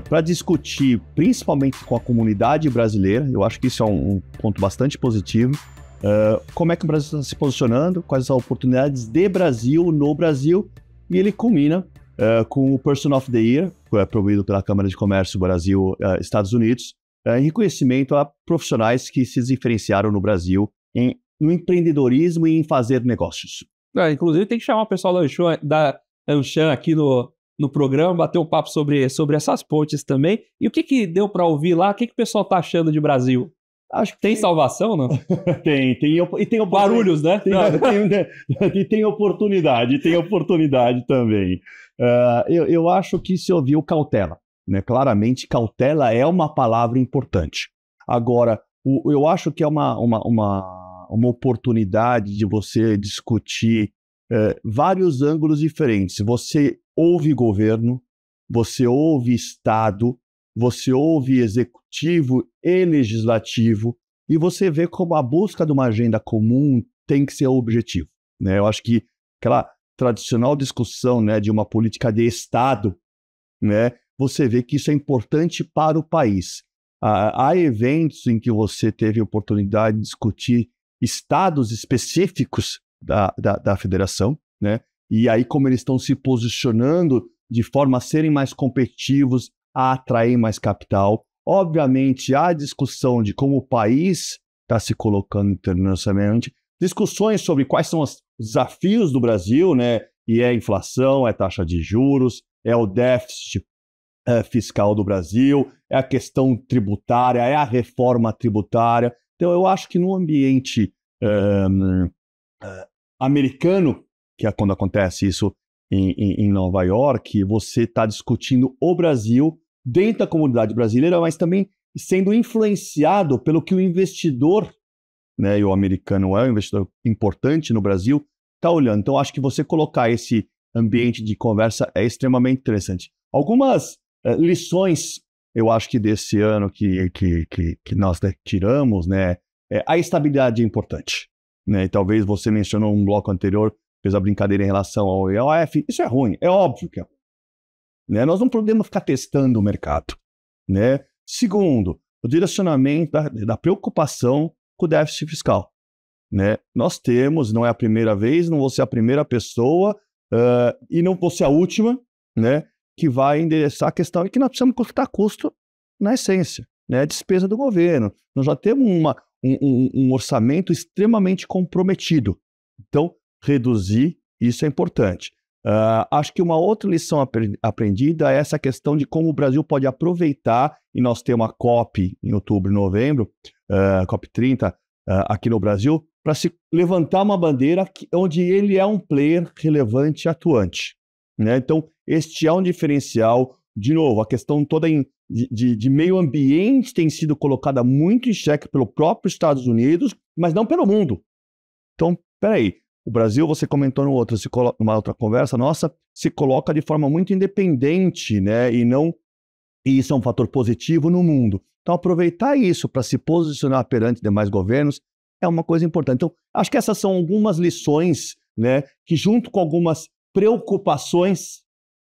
para discutir, principalmente com a comunidade brasileira. Eu acho que isso é um ponto bastante positivo. Como é que o Brasil está se posicionando, quais são as oportunidades de Brasil no Brasil, e ele culmina com o Person of the Year, promovido pela Câmara de Comércio Brasil Estados Unidos, em reconhecimento a profissionais que se diferenciaram no Brasil no empreendedorismo e em fazer negócios. Inclusive tem que chamar o pessoal da Anshan aqui no programa, bater um papo sobre essas pontes também. E o que deu para ouvir lá? O que o pessoal está achando de Brasil? Acho que tem salvação, não? tem barulhos, né? Tem oportunidade também. Eu acho que se ouviu cautela, né? Claramente, cautela é uma palavra importante. Agora, eu acho que é uma oportunidade de você discutir vários ângulos diferentes. Você ouve governo, você ouve Estado, você ouve executivo e legislativo, e você vê como a busca de uma agenda comum tem que ser o objetivo, né? Eu acho que aquela tradicional discussão, né, de uma política de Estado, né, você vê que isso é importante para o país. Há eventos em que você teve a oportunidade de discutir estados específicos da federação, né? E aí como eles estão se posicionando de forma a serem mais competitivos, a atrair mais capital. Obviamente, há discussão de como o país está se colocando internacionalmente, discussões sobre quais são os desafios do Brasil, né? E é a inflação, é a taxa de juros, é o déficit fiscal do Brasil, é a questão tributária, é a reforma tributária. Então, eu acho que no ambiente americano, que é quando acontece isso em Nova York, você está discutindo o Brasil dentro da comunidade brasileira, mas também sendo influenciado pelo que o investidor, né, e o americano é um investidor importante no Brasil, está olhando. Então, acho que você colocar esse ambiente de conversa é extremamente interessante. Algumas lições, eu acho que desse ano que nós tiramos, né, a estabilidade é importante, né, e talvez você mencionou um bloco anterior, fez a brincadeira em relação ao EOF, isso é ruim, é óbvio que é ruim, né? Nós não podemos ficar testando o mercado, né? Segundo, o direcionamento da preocupação com o déficit fiscal, né? Nós temos, não é a primeira vez, não vou ser a primeira pessoa e não vou ser a última, né, que vai endereçar a questão e que nós precisamos cortar custo na essência, né? Despesa do governo. Nós já temos um orçamento extremamente comprometido. Então, reduzir, isso é importante. Acho que uma outra lição aprendida é essa questão de como o Brasil pode aproveitar, e nós temos uma COP em outubro e novembro, COP 30, aqui no Brasil, para se levantar uma bandeira onde ele é um player relevante e atuante, né? Então, este é um diferencial. De novo, a questão toda de meio ambiente tem sido colocada muito em xeque pelo próprio Estados Unidos, mas não pelo mundo. Então, peraí, O Brasil, você comentou numa outra conversa nossa, se coloca de forma muito independente, né? E isso é um fator positivo no mundo. Então, aproveitar isso para se posicionar perante demais governos é uma coisa importante. Então, acho que essas são algumas lições, né? Que junto com algumas preocupações,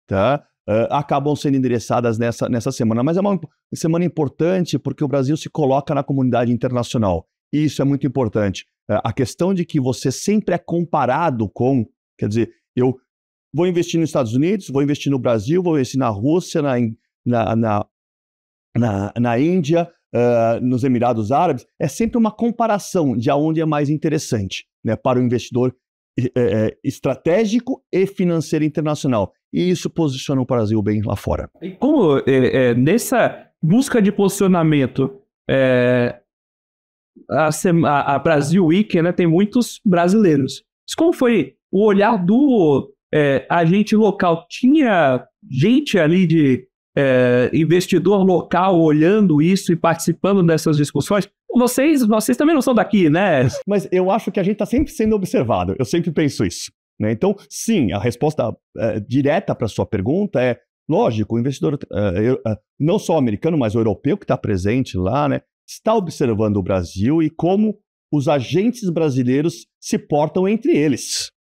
tá? Acabam sendo endereçadas nessa semana. Mas é uma semana importante porque o Brasil se coloca na comunidade internacional. E isso é muito importante. A questão de que você sempre é comparado com... Quer dizer, eu vou investir nos Estados Unidos, vou investir no Brasil, vou investir na Rússia, na Índia, nos Emirados Árabes. É sempre uma comparação de aonde é mais interessante, né, para o investidor estratégico e financeiro internacional. E isso posiciona o Brasil bem lá fora. E como nessa busca de posicionamento, a Brasil Week, né, tem muitos brasileiros. Mas como foi o olhar do agente local? Tinha gente ali de investidor local olhando isso e participando dessas discussões? Vocês também não são daqui, né? Mas eu acho que a gente está sempre sendo observado. Eu sempre penso isso, né? Então, sim, a resposta direta para a sua pergunta é, lógico, o investidor, não só americano, mas o europeu que está presente lá, né, está observando o Brasil e como os agentes brasileiros se portam entre eles.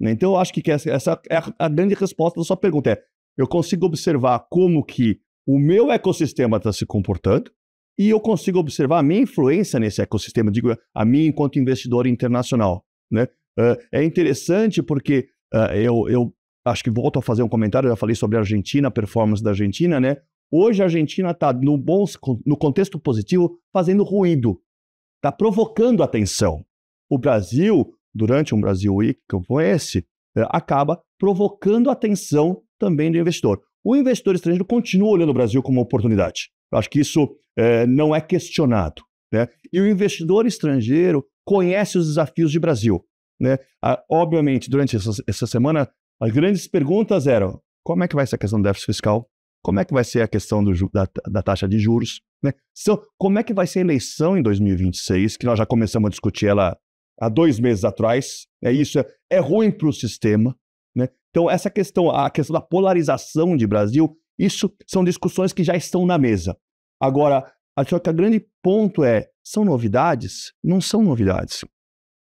Então, eu acho que essa é a grande resposta da sua pergunta. Eu consigo observar como que o meu ecossistema está se comportando e eu consigo observar a minha influência nesse ecossistema, digo, a minha enquanto investidor internacional, né? É interessante porque eu acho que volto a fazer um comentário, eu já falei sobre a Argentina, a performance da Argentina, né? Hoje a Argentina está, no contexto positivo, fazendo ruído, está provocando atenção. O Brasil, durante um Brasil Week como esse, acaba provocando atenção também do investidor. O investidor estrangeiro continua olhando o Brasil como uma oportunidade. Eu acho que isso não é questionado, né? E o investidor estrangeiro conhece os desafios de Brasil, né? Obviamente, durante essa semana, as grandes perguntas eram: como é que vai ser a questão do déficit fiscal? Como é que vai ser a questão da taxa de juros, né? Como é que vai ser a eleição em 2026, que nós já começamos a discutir ela há 2 meses atrás? Isso é ruim para o sistema, né? Então, a questão da polarização de Brasil, isso são discussões que já estão na mesa. Agora, acho que o grande ponto são novidades? Não são novidades,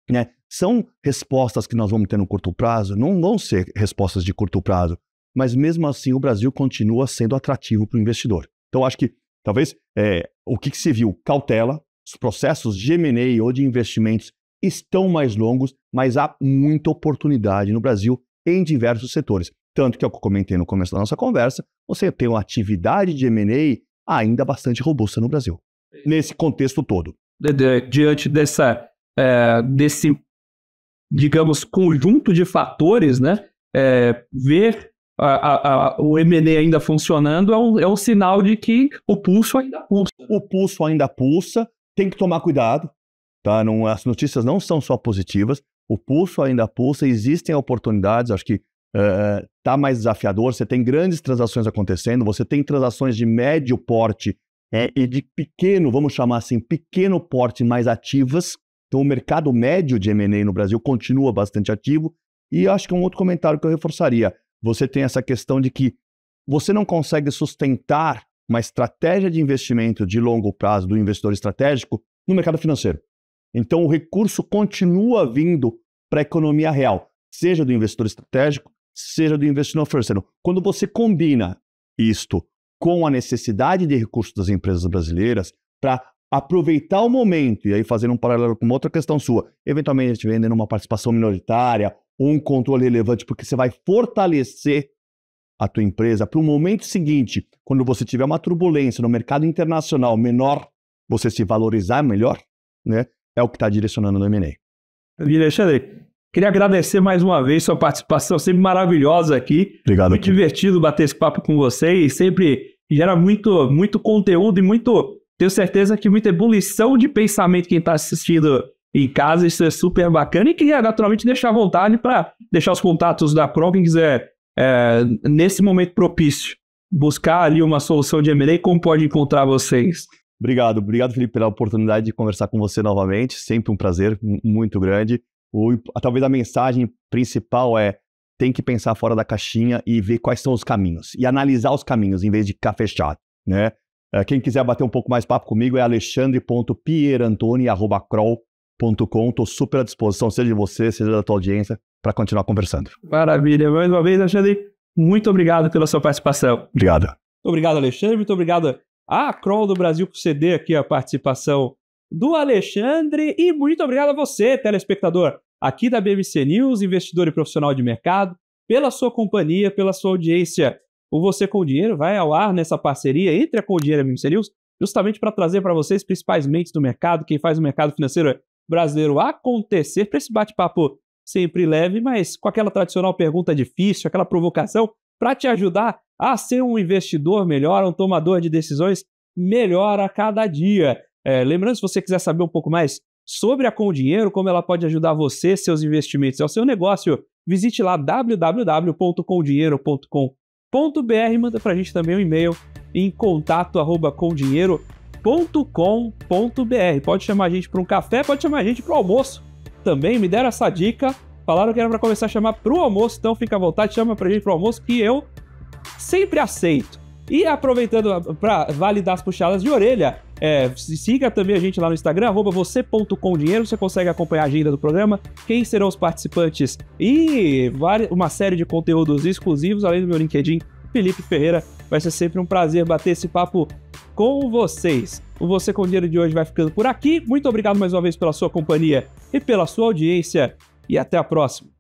né? São respostas que nós vamos ter no curto prazo? Não vão ser respostas de curto prazo, mas mesmo assim o Brasil continua sendo atrativo para o investidor. Então, acho que talvez o que se viu, cautela, os processos de M&A ou de investimentos estão mais longos, mas há muita oportunidade no Brasil em diversos setores. Tanto que, eu comentei no começo da nossa conversa, você tem uma atividade de M&A ainda bastante robusta no Brasil, nesse contexto todo. Diante desse, digamos, conjunto de fatores, né, ver o M&A ainda funcionando é um sinal de que o pulso ainda pulsa. O pulso ainda pulsa, tem que tomar cuidado, tá? As notícias não são só positivas, o pulso ainda pulsa, existem oportunidades, acho que está mais desafiador, você tem grandes transações acontecendo, você tem transações de médio porte e de pequeno, vamos chamar assim, pequeno porte mais ativas. Então o mercado médio de M&A no Brasil continua bastante ativo. E acho que um outro comentário que eu reforçaria, você tem essa questão de que você não consegue sustentar uma estratégia de investimento de longo prazo do investidor estratégico no mercado financeiro. Então o recurso continua vindo para a economia real, seja do investidor estratégico, seja do investidor financeiro. Quando você combina isto com a necessidade de recursos das empresas brasileiras para aproveitar o momento, e aí fazendo um paralelo com uma outra questão sua, eventualmente vendendo uma participação minoritária ou um controle relevante, porque você vai fortalecer a tua empresa para o momento seguinte, quando você tiver uma turbulência no mercado internacional menor, você se valorizar melhor, né? É o que está direcionando no M&A. Alexandre, queria agradecer mais uma vez sua participação, sempre maravilhosa aqui. Obrigado. Muito divertido bater esse papo com você e sempre gera muito conteúdo e tenho certeza que muita ebulição de pensamento quem está assistindo em casa. Isso é super bacana e queria naturalmente deixar à vontade para deixar os contatos da Pro, quem quiser, nesse momento propício, buscar ali uma solução de M&A, como pode encontrar vocês? Obrigado, Felipe, pela oportunidade de conversar com você novamente. Sempre um prazer muito grande. talvez a mensagem principal é: tem que pensar fora da caixinha e ver quais são os caminhos. E analisar os caminhos, em vez de ficar fechado, né? Quem quiser bater um pouco mais papo comigo é alexandre.pierantoni@kroll.com. Estou super à disposição, seja de você, seja da tua audiência, para continuar conversando. Maravilha. Mais uma vez, Alexandre, muito obrigado pela sua participação. Obrigado. Muito obrigado, Alexandre. Muito obrigado à Kroll do Brasil por ceder aqui a participação do Alexandre. E muito obrigado a você, telespectador, aqui da BMC News, investidor e profissional de mercado, pela sua companhia, pela sua audiência. O Você com Dinheiro vai ao ar nessa parceria entre a Com Dinheiro e a BMC News, justamente para trazer para vocês principais mentes do mercado, quem faz o mercado financeiro brasileiro acontecer, para esse bate-papo sempre leve, mas com aquela tradicional pergunta difícil, aquela provocação, para te ajudar a ser um investidor melhor, um tomador de decisões melhor a cada dia. Lembrando, se você quiser saber um pouco mais sobre a Com Dinheiro, como ela pode ajudar você, seus investimentos e o seu negócio, visite lá www.comdinheiro.com.br, manda pra gente também um e-mail em contato@comdinheiro.com.br. Pode chamar a gente para um café, pode chamar a gente para o almoço. Também me deram essa dica, falaram que era para começar a chamar para o almoço, então fica à vontade, chama pra gente para o almoço que eu sempre aceito. E aproveitando para validar as puxadas de orelha, siga também a gente lá no Instagram, @você.comdinheiro, você consegue acompanhar a agenda do programa, quem serão os participantes e uma série de conteúdos exclusivos, além do meu LinkedIn, Felipe Ferreira. Vai ser sempre um prazer bater esse papo com vocês. O Você com Dinheiro de hoje vai ficando por aqui. Muito obrigado mais uma vez pela sua companhia e pela sua audiência, e até a próxima.